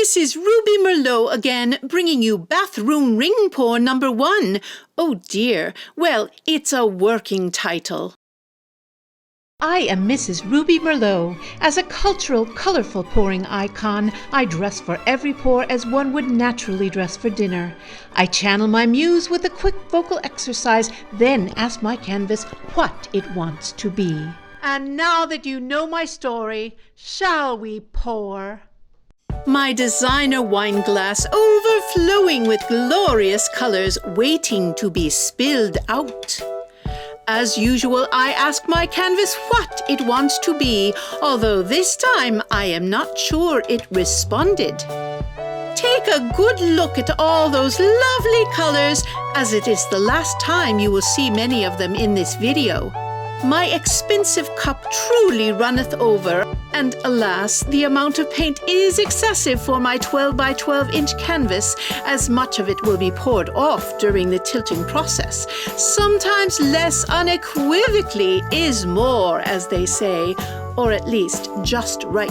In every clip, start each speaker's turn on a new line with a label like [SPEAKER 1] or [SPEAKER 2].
[SPEAKER 1] This is Ruby Merlot again, bringing you bathroom ring pour number 1. Oh dear, well, it's a working title. I am Mrs. Ruby Merlot. As a cultural, colorful pouring icon, I dress for every pour as one would naturally dress for dinner. I channel my muse with a quick vocal exercise, then ask my canvas what it wants to be. And now that you know my story, shall we pour? My designer wine glass overflowing with glorious colors waiting to be spilled out. As usual, I ask my canvas what it wants to be, although this time I am not sure it responded. Take a good look at all those lovely colors, as it is the last time you will see many of them in this video. My expensive cup truly runneth over, and alas, the amount of paint is excessive for my 12 by 12 inch canvas, as much of it will be poured off during the tilting process. Sometimes less unequivocally is more, as they say, or at least just right.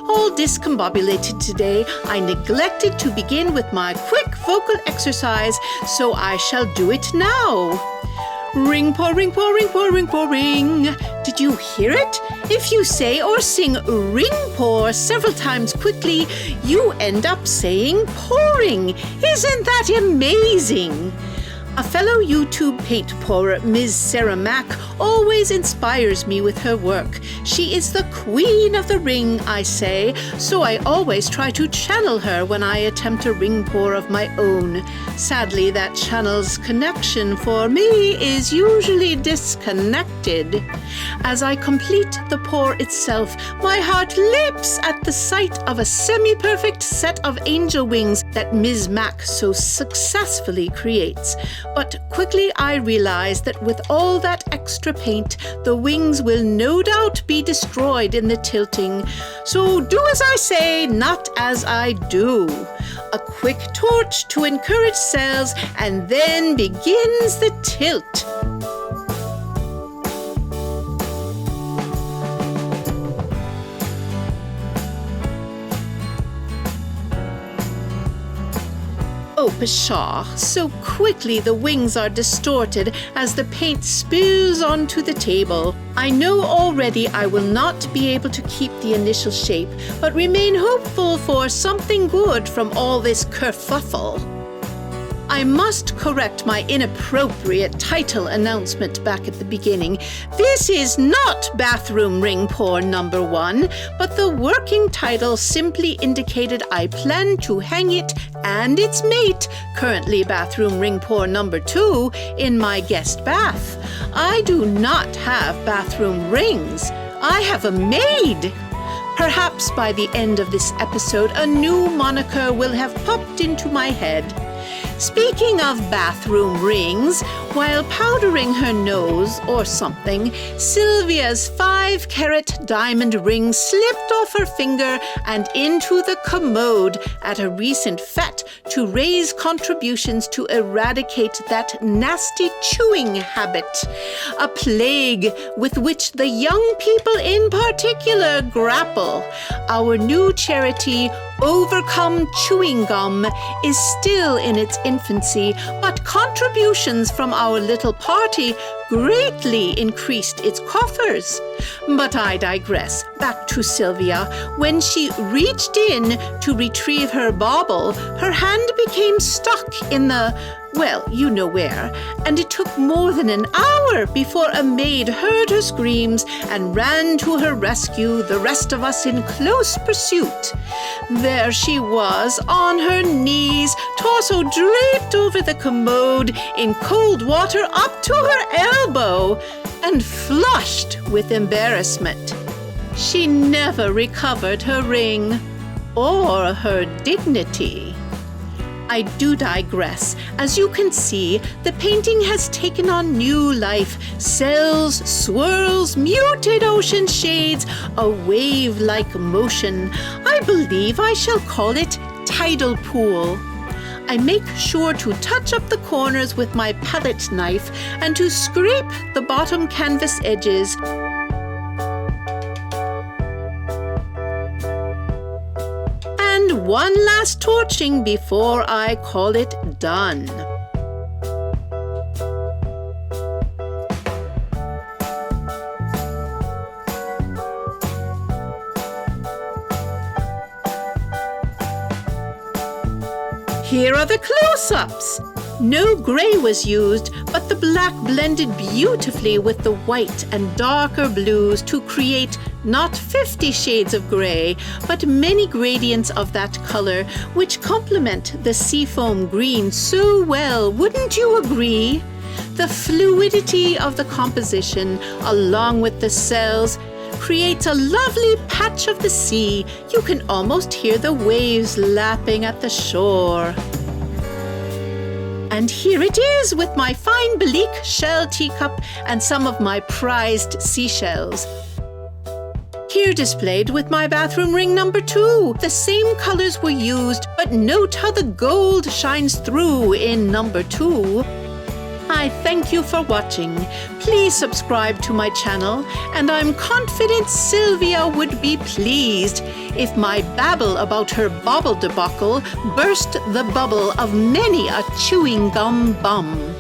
[SPEAKER 1] All discombobulated today, I neglected to begin with my quick vocal exercise, so I shall do it now. Ring, pour, ring, pour, ring, pour, ring, pour, ring. Did you hear it? If you say or sing ring pour several times quickly, you end up saying pouring. Isn't that amazing? A fellow YouTube paint pourer, Ms. Sarah Mack, always inspires me with her work. She is the queen of the ring, I say, so I always try to channel her when I attempt a ring pour of my own. Sadly, that channel's connection for me is usually disconnected. As I complete the pour itself, my heart leaps at the sight of a semi-perfect set of angel wings that Ms. Mack so successfully creates. But quickly I realize that with all that extra paint, the wings will no doubt be destroyed in the tilting. So do as I say, not as I do. A quick torch to encourage sales, and then begins the tilt. Oh, pshaw! So quickly the wings are distorted as the paint spills onto the table. I know already I will not be able to keep the initial shape, but remain hopeful for something good from all this kerfuffle. I must correct my inappropriate title announcement back at the beginning. This is not Bathroom Ring Pour number 1, but the working title simply indicated I plan to hang it and its mate, currently Bathroom Ring Pour number 2, in my guest bath. I do not have bathroom rings. I have a maid. Perhaps by the end of this episode, a new moniker will have popped into my head. Speaking of bathroom rings, while powdering her nose or something, Sylvia's 5-carat diamond ring slipped off her finger and into the commode at a recent fete to raise contributions to eradicate that nasty chewing habit, a plague with which the young people in particular grapple. Our new charity, Overcome Chewing Gum, is still in its infancy, but contributions from our little party greatly increased its coffers. But I digress. Back to Sylvia. When she reached in to retrieve her bauble, her hand became stuck in the, well, you know where, and it took more than an hour before a maid heard her screams and ran to her rescue, the rest of us in close pursuit. There she was, on her knees, torso draped over the commode, in cold water up to her elbow, and flushed with embarrassment. She never recovered her ring or her dignity. I do digress. As you can see, the painting has taken on new life. Cells, swirls, muted ocean shades, a wave-like motion. I believe I shall call it Tidal Pool. I make sure to touch up the corners with my palette knife and to scrape the bottom canvas edges. one last torching before I call it done. Here are the close-ups. No grey was used, but the black blended beautifully with the white and darker blues to create not 50 shades of grey, but many gradients of that colour, which complement the seafoam green so well, wouldn't you agree? The fluidity of the composition, along with the cells, creates a lovely patch of the sea. You can almost hear the waves lapping at the shore. And here it is with my fine Bellique shell teacup and some of my prized seashells. Here displayed with my bathroom ring number 2. The same colors were used, but note how the gold shines through in number 2. I thank you for watching. Please subscribe to my channel, and I'm confident Sylvia would be pleased if my babble about her bauble debacle burst the bubble of many a chewing gum bum.